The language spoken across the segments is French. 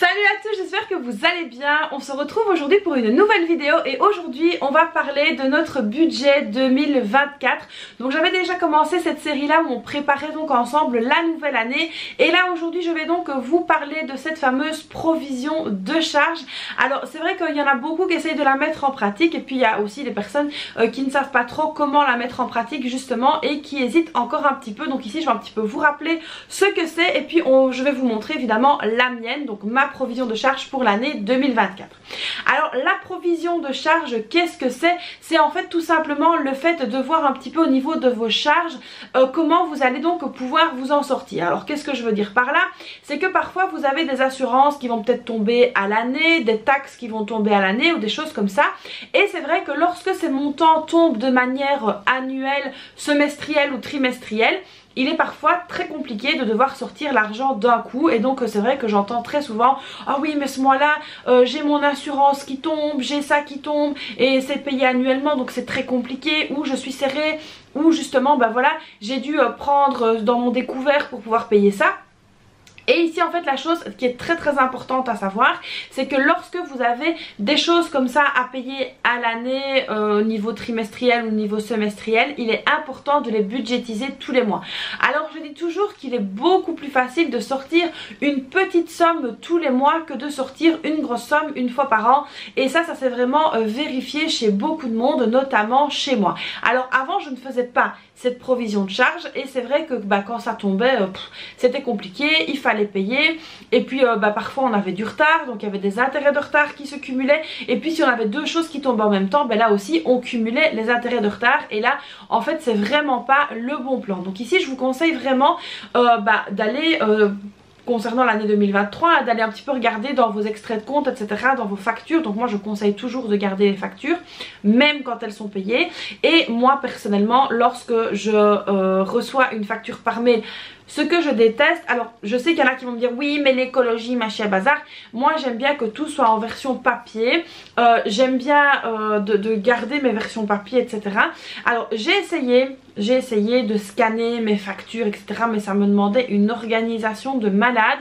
Salut à tous, j'espère que vous allez bien. On se retrouve aujourd'hui pour une nouvelle vidéo et aujourd'hui on va parler de notre budget 2024. Donc j'avais déjà commencé cette série là où on préparait donc ensemble la nouvelle année et là aujourd'hui je vais donc vous parler de cette fameuse provision de charge. Alors c'est vrai qu'il y en a beaucoup qui essayent de la mettre en pratique et puis il y a aussi des personnes qui ne savent pas trop comment la mettre en pratique justement et qui hésitent encore un petit peu. Donc ici je vais un petit peu vous rappeler ce que c'est et puis je vais vous montrer évidemment la mienne, donc ma provision de charge pour l'année 2024. Alors la provision de charge, qu'est-ce que c'est? C'est en fait tout simplement le fait de voir un petit peu au niveau de vos charges comment vous allez donc pouvoir vous en sortir. Alors qu'est-ce que je veux dire par là? C'est que parfois vous avez des assurances qui vont peut-être tomber à l'année, des taxes qui vont tomber à l'année ou des choses comme ça, et c'est vrai que lorsque ces montants tombent de manière annuelle, semestrielle ou trimestrielle, il est parfois très compliqué de devoir sortir l'argent d'un coup et donc c'est vrai que j'entends très souvent ah oui mais ce mois là j'ai mon assurance qui tombe, j'ai ça qui tombe et c'est payé annuellement donc c'est très compliqué, ou je suis serrée, ou justement bah voilà j'ai dû prendre dans mon découvert pour pouvoir payer ça. Et ici en fait la chose qui est très importante à savoir, c'est que lorsque vous avez des choses comme ça à payer à l'année au niveau trimestriel ou au niveau semestriel, il est important de les budgétiser tous les mois. Alors je dis toujours qu'il est beaucoup plus facile de sortir une petite somme tous les mois que de sortir une grosse somme une fois par an, et ça s'est vraiment vérifié chez beaucoup de monde, notamment chez moi. Alors avant je ne faisais pas cette provision de charge et c'est vrai que quand ça tombait c'était compliqué, il fallait payer et puis parfois on avait du retard, donc il y avait des intérêts de retard qui se cumulaient, et puis si on avait deux choses qui tombaient en même temps, là aussi on cumulait les intérêts de retard et là en fait c'est vraiment pas le bon plan. Donc ici je vous conseille vraiment d'aller concernant l'année 2023, d'aller un petit peu regarder dans vos extraits de compte, etc., dans vos factures. Donc moi je conseille toujours de garder les factures même quand elles sont payées, et moi personnellement lorsque je reçois une facture par mail, ce que je déteste, alors je sais qu'il y en a qui vont me dire oui mais l'écologie machin bazar, moi j'aime bien que tout soit en version papier, j'aime bien de garder mes versions papier, etc. Alors j'ai essayé de scanner mes factures, etc., mais ça me demandait une organisation de malade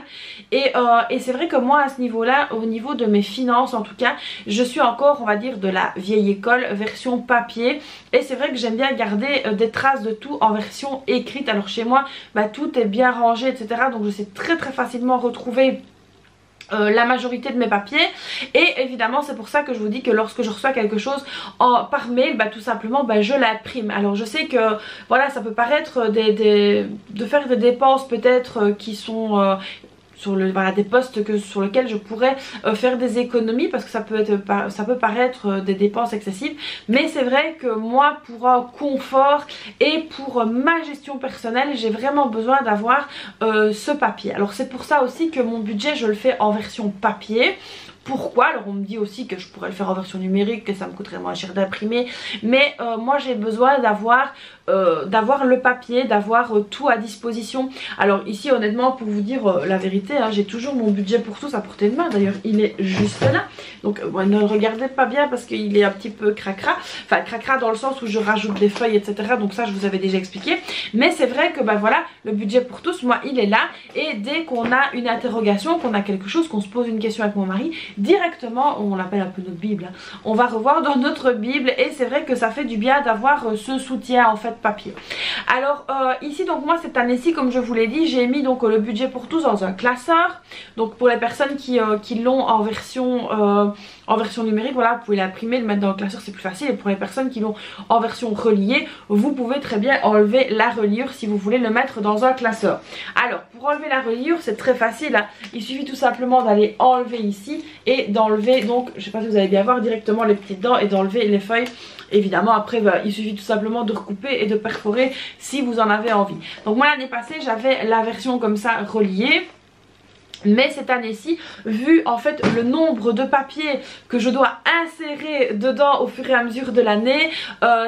et c'est vrai que moi à ce niveau là, au niveau de mes finances en tout cas, je suis encore on va dire de la vieille école version papier, et c'est vrai que j'aime bien garder des traces de tout en version écrite. Alors chez moi tout est bien rangé, etc., donc je sais très facilement retrouver la majorité de mes papiers, et évidemment c'est pour ça que je vous dis que lorsque je reçois quelque chose par mail, tout simplement je l'imprime. Alors je sais que voilà ça peut paraître de faire des dépenses peut-être qui sont sur des postes sur lesquels je pourrais faire des économies, parce que ça peut paraître des dépenses excessives, mais c'est vrai que moi pour un confort et pour ma gestion personnelle j'ai vraiment besoin d'avoir ce papier. Alors c'est pour ça aussi que mon budget je le fais en version papier. Pourquoi? Alors on me dit aussi que je pourrais le faire en version numérique, que ça me coûterait moins cher d'imprimer, mais moi j'ai besoin d'avoir le papier, d'avoir tout à disposition. Alors ici honnêtement pour vous dire la vérité, j'ai toujours mon budget pour tous à portée de main, d'ailleurs il est juste là, donc ne le regardez pas bien parce qu'il est un petit peu cracra, enfin cracra dans le sens où je rajoute des feuilles, etc., donc ça je vous avais déjà expliqué, mais c'est vrai que voilà le budget pour tous, moi il est là, et dès qu'on a une interrogation, qu'on a quelque chose, qu'on se pose une question avec mon mari, directement, on l'appelle un peu notre bible, on va revoir dans notre bible, et c'est vrai que ça fait du bien d'avoir ce soutien en fait papier. Alors ici donc moi cette année-ci comme je vous l'ai dit, j'ai mis donc le budget pour tous dans un classeur. Donc pour les personnes qui l'ont en version numérique, voilà, vous pouvez l'imprimer, le mettre dans le classeur, c'est plus facile, et pour les personnes qui l'ont en version reliée, vous pouvez très bien enlever la reliure si vous voulez le mettre dans un classeur. Alors pour enlever la reliure c'est très facile, il suffit tout simplement d'aller enlever ici et d'enlever, donc je sais pas si vous allez bien voir, directement les petites dents et d'enlever les feuilles. Évidemment après il suffit tout simplement de recouper et de perforer si vous en avez envie. Donc moi l'année passée j'avais la version comme ça reliée, mais cette année-ci, vu en fait le nombre de papiers que je dois insérer dedans au fur et à mesure de l'année,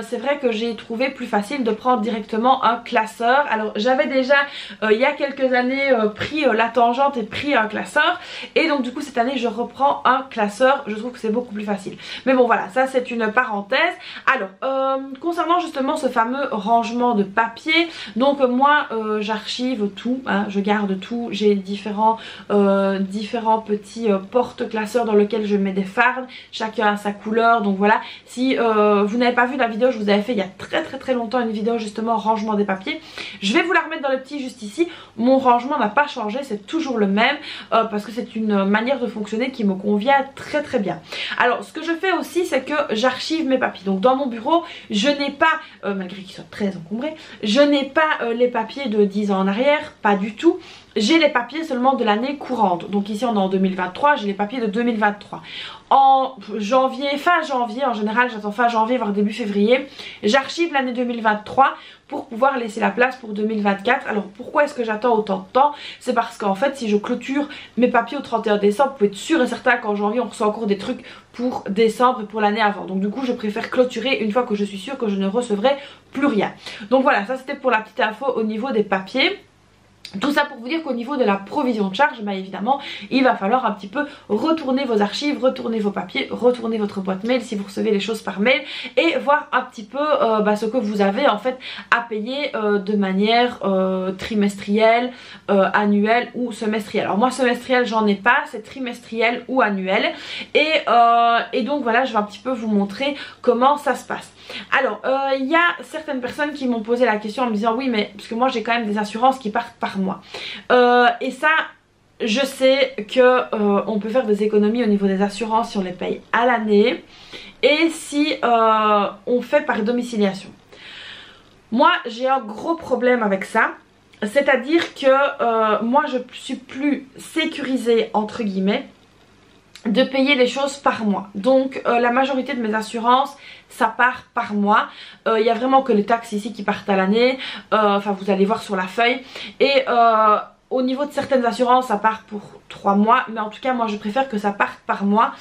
c'est vrai que j'ai trouvé plus facile de prendre directement un classeur. Alors j'avais déjà il y a quelques années pris la tangente et pris un classeur, et donc du coup cette année je reprends un classeur, je trouve que c'est beaucoup plus facile. Mais bon voilà, ça c'est une parenthèse. Alors concernant justement ce fameux rangement de papier, donc moi j'archive tout, je garde tout, j'ai différents différents petits porte-classeurs dans lesquels je mets des fardes, chacun a sa couleur. Donc voilà, si vous n'avez pas vu la vidéo, je vous avais fait il y a très longtemps une vidéo justement rangement des papiers. Je vais vous la remettre dans le petit juste ici. Mon rangement n'a pas changé, c'est toujours le même parce que c'est une manière de fonctionner qui me convient très bien. Alors ce que je fais aussi, c'est que j'archive mes papiers. Donc dans mon bureau, je n'ai pas, malgré qu'ils soient très encombrés, je n'ai pas les papiers de 10 ans en arrière, pas du tout. J'ai les papiers seulement de l'année courante. Donc ici on est en 2023, j'ai les papiers de 2023. En janvier, fin janvier, en général j'attends fin janvier voire début février, j'archive l'année 2023 pour pouvoir laisser la place pour 2024. Alors pourquoi est-ce que j'attends autant de temps? C'est parce qu'en fait si je clôture mes papiers au 31 décembre, vous pouvez être sûr et certain qu'en janvier on reçoit encore des trucs pour décembre et pour l'année avant. Donc du coup je préfère clôturer une fois que je suis sûre que je ne recevrai plus rien. Donc voilà, ça c'était pour la petite info au niveau des papiers. Tout ça pour vous dire qu'au niveau de la provision de charge, bah évidemment, il va falloir un petit peu retourner vos archives, retourner vos papiers, retourner votre boîte mail si vous recevez les choses par mail et voir un petit peu ce que vous avez en fait à payer de manière trimestrielle, annuelle ou semestrielle. Alors moi semestrielle j'en ai pas, c'est trimestriel ou annuel et donc voilà, je vais un petit peu vous montrer comment ça se passe. Alors il y a certaines personnes qui m'ont posé la question en me disant oui mais parce que moi j'ai quand même des assurances qui partent par mois et ça je sais que on peut faire des économies au niveau des assurances si on les paye à l'année et si on fait par domiciliation. Moi j'ai un gros problème avec ça, c'est à dire que moi je suis plus sécurisée entre guillemets de payer les choses par mois. Donc la majorité de mes assurances ça part par mois. Il y a vraiment que les taxes ici qui partent à l'année, enfin vous allez voir sur la feuille. Et au niveau de certaines assurances ça part pour 3 mois, mais en tout cas moi je préfère que ça parte par mois.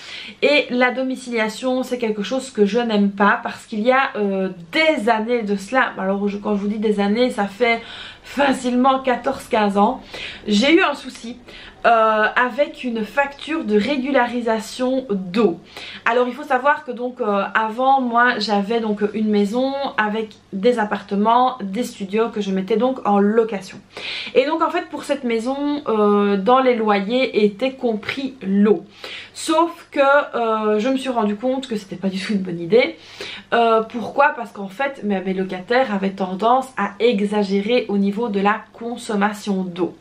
Et la domiciliation c'est quelque chose que je n'aime pas parce qu'il y a des années de cela, alors quand je vous dis des années ça fait facilement 14-15 ans, j'ai eu un souci avec une facture de régularisation d'eau. Alors il faut savoir que donc avant moi j'avais donc une maison avec des appartements, des studios que je mettais donc en location. Et donc en fait pour cette maison dans les loyers était compris l'eau. Sauf que je me suis rendu compte que c'était pas du tout une bonne idée. Pourquoi? Parce qu'en fait mes locataires avaient tendance à exagérer au niveau de la consommation d'eau.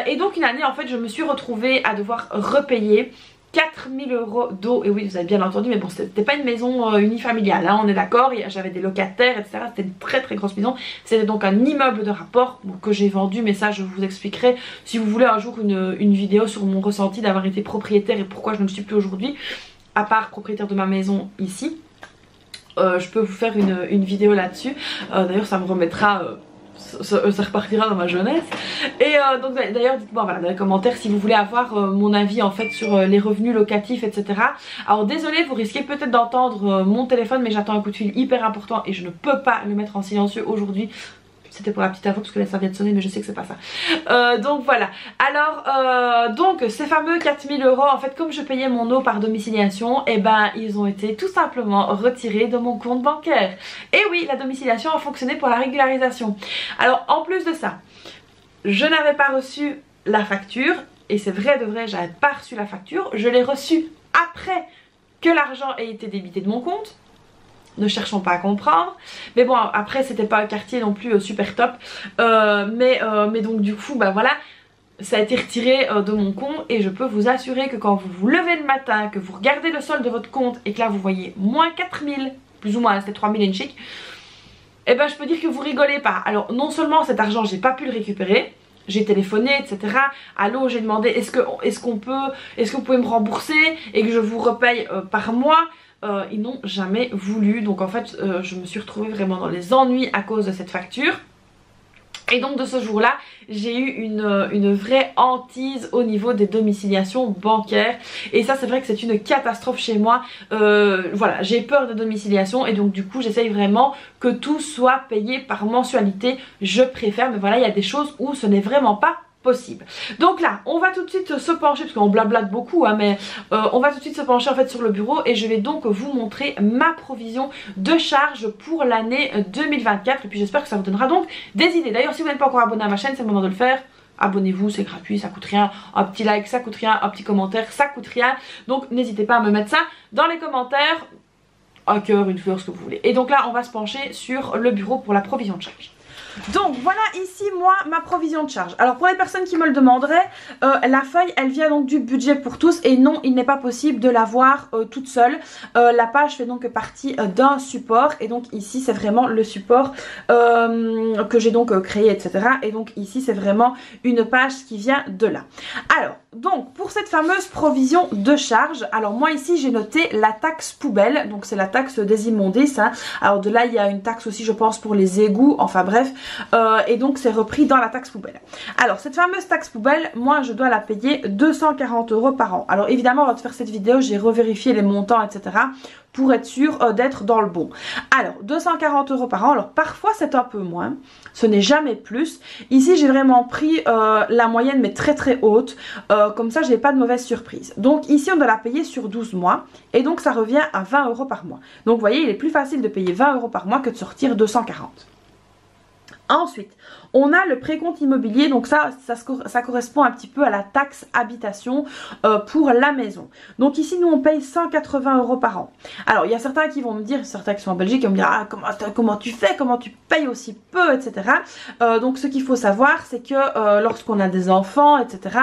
Et donc une année en fait je me suis retrouvée à devoir repayer 4000 € d'eau. Et oui vous avez bien entendu, mais bon c'était pas une maison unifamiliale hein, on est d'accord, j'avais des locataires etc, c'était une très grosse maison. C'était donc un immeuble de rapport que j'ai vendu, mais ça je vous expliquerai si vous voulez un jour une vidéo sur mon ressenti d'avoir été propriétaire et pourquoi je ne le suis plus aujourd'hui, à part propriétaire de ma maison ici. Je peux vous faire une vidéo là-dessus, d'ailleurs ça me remettra ça repartira dans ma jeunesse. Et donc d'ailleurs dites-moi voilà, dans les commentaires si vous voulez avoir mon avis en fait sur les revenus locatifs etc. Alors désolé, vous risquez peut-être d'entendre mon téléphone, mais j'attends un coup de fil hyper important et je ne peux pas le mettre en silencieux aujourd'hui. C'était pour la petite info parce que là ça vient de sonner, mais je sais que c'est pas ça. Donc voilà. Alors donc ces fameux 4000 € en fait, comme je payais mon eau par domiciliation, et ben ils ont été tout simplement retirés de mon compte bancaire. Et oui, la domiciliation a fonctionné pour la régularisation. Alors en plus de ça, je n'avais pas reçu la facture. Et c'est vrai de vrai, j'avais pas reçu la facture. Je l'ai reçue après que l'argent ait été débité de mon compte. Ne cherchons pas à comprendre. Mais bon après c'était pas un quartier non plus super top. Mais donc du coup bah voilà, ça a été retiré de mon compte. Et je peux vous assurer que quand vous vous levez le matin, que vous regardez le solde de votre compte et que là vous voyez moins 4000, plus ou moins c'était 3000 et chic, et ben je peux dire que vous rigolez pas. Alors non seulement cet argent j'ai pas pu le récupérer, j'ai téléphoné etc. Allô, j'ai demandé est-ce que vous pouvez me rembourser et que je vous repaye par mois. Ils n'ont jamais voulu. Donc en fait je me suis retrouvée vraiment dans les ennuis à cause de cette facture. Et donc de ce jour là j'ai eu une vraie hantise au niveau des domiciliations bancaires. Et ça c'est vrai que c'est une catastrophe chez moi. Voilà, j'ai peur de domiciliation. Et donc du coup j'essaye vraiment que tout soit payé par mensualité. Je préfère, mais voilà il y a des choses où ce n'est vraiment pas possible. Donc là on va tout de suite se pencher, parce qu'on blablate beaucoup hein, mais on va tout de suite se pencher en fait sur le bureau. Et je vais donc vous montrer ma provision de charge pour l'année 2024. Et puis j'espère que ça vous donnera donc des idées. D'ailleurs si vous n'êtes pas encore abonné à ma chaîne, c'est le moment de le faire. abonnez-vous, c'est gratuit, ça coûte rien, un petit like ça coûte rien, un petit commentaire ça coûte rien, donc n'hésitez pas à me mettre ça dans les commentaires, un cœur, une fleur, ce que vous voulez. Et donc là on va se pencher sur le bureau pour la provision de charge. Donc voilà ici moi ma provision de charge. Alors pour les personnes qui me le demanderaient, la feuille elle vient donc du budget pour tous et non il n'est pas possible de l'avoir toute seule. La page fait donc partie d'un support et donc ici c'est vraiment le support que j'ai donc créé etc. Et donc ici c'est vraiment une page qui vient de là. Alors donc pour cette fameuse provision de charge, alors moi ici j'ai noté la taxe poubelle, donc c'est la taxe des immondices hein. Alors de là il y a une taxe aussi je pense pour les égouts, enfin bref. Et donc c'est repris dans la taxe poubelle. Alors cette fameuse taxe poubelle, moi je dois la payer 240 € par an. Alors évidemment avant de faire cette vidéo j'ai revérifié les montants etc. pour être sûr d'être dans le bon. Alors 240 € par an, alors parfois c'est un peu moins, ce n'est jamais plus. Ici j'ai vraiment pris la moyenne mais très très haute, comme ça je n'ai pas de mauvaise surprise. Donc ici on doit la payer sur 12 mois et donc ça revient à 20 € par mois. Donc vous voyez il est plus facile de payer 20 € par mois que de sortir 240. Ensuite, on a le précompte immobilier, donc ça correspond un petit peu à la taxe habitation pour la maison. Donc ici, nous on paye 180 € par an. Alors, il y a certains qui vont me dire, certains qui sont en Belgique, qui vont me dire, ah, comment tu fais, comment tu payes aussi peu, etc. Donc ce qu'il faut savoir, c'est que lorsqu'on a des enfants, etc.,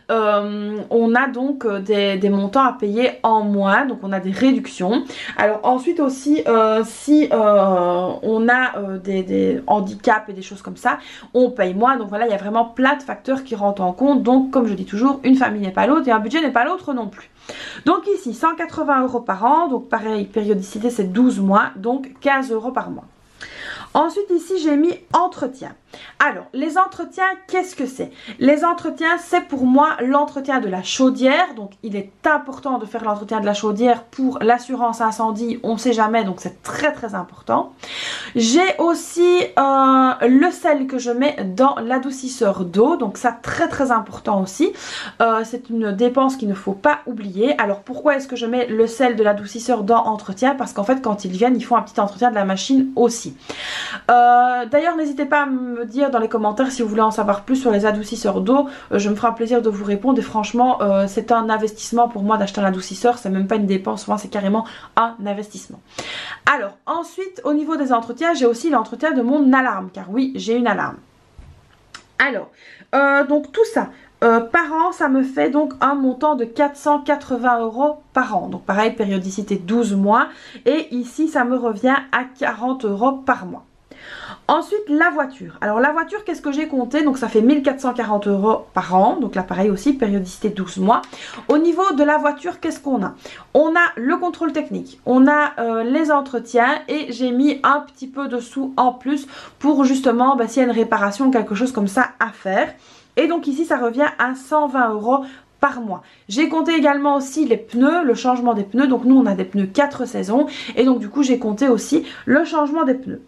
on a donc des montants à payer en moins, donc on a des réductions. Alors ensuite aussi, si on a des handicaps et des choses comme ça, on paye moins. Donc voilà, il y a vraiment plein de facteurs qui rentrent en compte. Donc comme je dis toujours, une famille n'est pas l'autre et un budget n'est pas l'autre non plus. Donc ici 180 € par an, donc pareil, périodicité c'est 12 mois, donc 15 € par mois. Ensuite ici j'ai mis entretien. Alors les entretiens, qu'est-ce que c'est? Les entretiens c'est pour moi l'entretien de la chaudière. Donc il est important de faire l'entretien de la chaudière pour l'assurance incendie, on ne sait jamais, donc c'est très très important. J'ai aussi le sel que je mets dans l'adoucisseur d'eau, donc ça très très important aussi. C'est une dépense qu'il ne faut pas oublier. Alors pourquoi est-ce que je mets le sel de l'adoucisseur dans entretien? Parce qu'en fait quand ils viennent ils font un petit entretien de la machine aussi. D'ailleurs n'hésitez pas à me dire dans les commentaires si vous voulez en savoir plus sur les adoucisseurs d'eau, je me ferai un plaisir de vous répondre et franchement c'est un investissement pour moi d'acheter un adoucisseur, c'est même pas une dépense, souvent c'est carrément un investissement. Alors ensuite au niveau des entretiens j'ai aussi l'entretien de mon alarme, car oui j'ai une alarme. Alors donc tout ça par an ça me fait donc un montant de 480 € par an, donc pareil périodicité 12 mois et ici ça me revient à 40 € par mois. Ensuite la voiture, alors la voiture qu'est-ce que j'ai compté, donc ça fait 1440 € par an, donc là pareil aussi périodicité 12 mois. Au niveau de la voiture qu'est-ce qu'on a? On a le contrôle technique, on a les entretiens et j'ai mis un petit peu de sous en plus pour justement s'il y a une réparation quelque chose comme ça à faire. Et donc ici ça revient à 120 € par mois. J'ai compté également aussi les pneus, le changement des pneus, donc nous on a des pneus 4 saisons et donc du coup j'ai compté aussi le changement des pneus.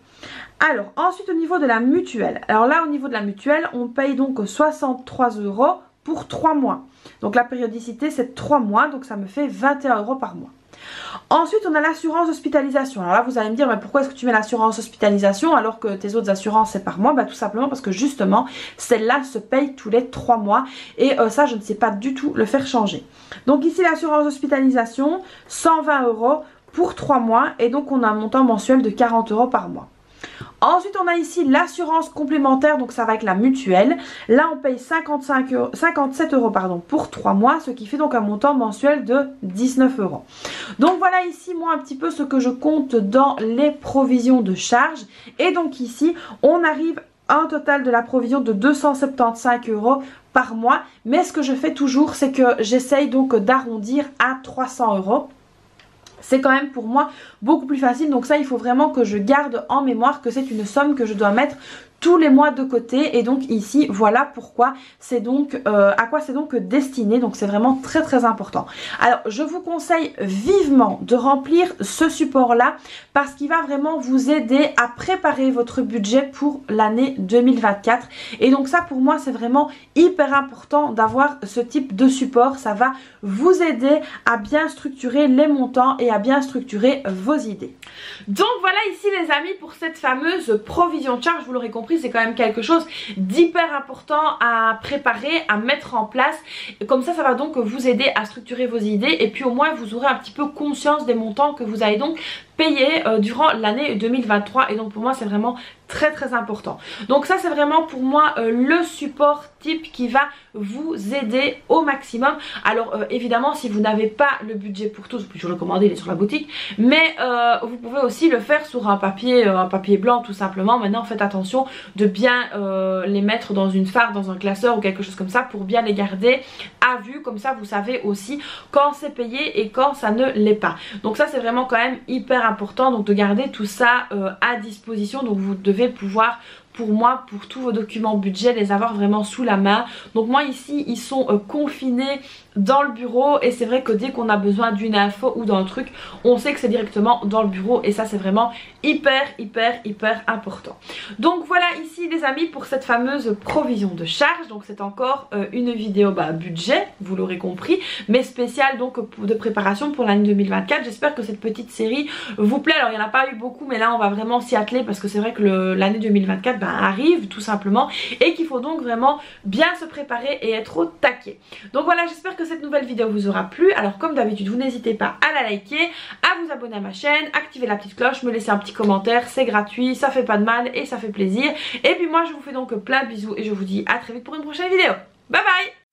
Alors ensuite au niveau de la mutuelle, alors là au niveau de la mutuelle on paye donc 63 € pour 3 mois. Donc la périodicité c'est 3 mois, donc ça me fait 21 € par mois. Ensuite on a l'assurance hospitalisation. Alors là vous allez me dire mais pourquoi est-ce que tu mets l'assurance hospitalisation alors que tes autres assurances c'est par mois? Tout simplement parce que justement celle-là se paye tous les 3 mois et ça je ne sais pas du tout le faire changer. Donc ici l'assurance hospitalisation 120 € pour 3 mois et donc on a un montant mensuel de 40 € par mois. Ensuite on a ici l'assurance complémentaire, donc ça va avec la mutuelle. Là on paye 57 € pardon, pour 3 mois, ce qui fait donc un montant mensuel de 19 €. Donc voilà ici moi un petit peu ce que je compte dans les provisions de charges. Et donc ici on arrive à un total de la provision de 275 € par mois. Mais ce que je fais toujours c'est que j'essaye donc d'arrondir à 300 €. C'est quand même pour moi beaucoup plus facile, donc ça il faut vraiment que je garde en mémoire que c'est une somme que je dois mettre tous les mois de côté. Et donc ici voilà pourquoi c'est donc à quoi c'est donc destiné, donc c'est vraiment très très important. Alors je vous conseille vivement de remplir ce support là parce qu'il va vraiment vous aider à préparer votre budget pour l'année 2024 et donc ça pour moi c'est vraiment hyper important d'avoir ce type de support. Ça va vous aider à bien structurer les montants et à bien structurer vos idées. Donc voilà ici les amis pour cette fameuse provision de charge, vous l'aurez compris, compris, c'est quand même quelque chose d'hyper important à préparer, à mettre en place. Et comme ça va donc vous aider à structurer vos idées et puis au moins vous aurez un petit peu conscience des montants que vous allez donc payer durant l'année 2023 et donc pour moi c'est vraiment très important. Donc ça c'est vraiment pour moi le support type qui va vous aider au maximum. Alors évidemment si vous n'avez pas le budget pour tous, vous pouvez toujours le commander, il est sur la boutique, mais vous pouvez aussi le faire sur un papier blanc tout simplement. Maintenant faites attention de bien les mettre dans une farde, dans un classeur ou quelque chose comme ça pour bien les garder à vue, comme ça vous savez aussi quand c'est payé et quand ça ne l'est pas. Donc ça c'est vraiment quand même hyper important donc de garder tout ça à disposition. Donc vous devez pouvoir, pour moi, pour tous vos documents budget, les avoir vraiment sous la main. Donc moi ici ils sont confinés dans le bureau et c'est vrai que dès qu'on a besoin d'une info ou d'un truc, on sait que c'est directement dans le bureau et ça c'est vraiment hyper important. Donc voilà ici les amis pour cette fameuse provision de charge. Donc c'est encore une vidéo budget, vous l'aurez compris, mais spéciale donc de préparation pour l'année 2024. J'espère que cette petite série vous plaît. Alors il n'y en a pas eu beaucoup mais là on va vraiment s'y atteler parce que c'est vrai que l'année 2024 arrive tout simplement et qu'il faut donc vraiment bien se préparer et être au taquet. Donc voilà, j'espère que cette nouvelle vidéo vous aura plu. Alors comme d'habitude vous n'hésitez pas à la liker, à vous abonner à ma chaîne, activer la petite cloche, me laisser un petit commentaire, c'est gratuit, ça fait pas de mal et ça fait plaisir. Et puis moi je vous fais donc plein de bisous et je vous dis à très vite pour une prochaine vidéo. Bye bye.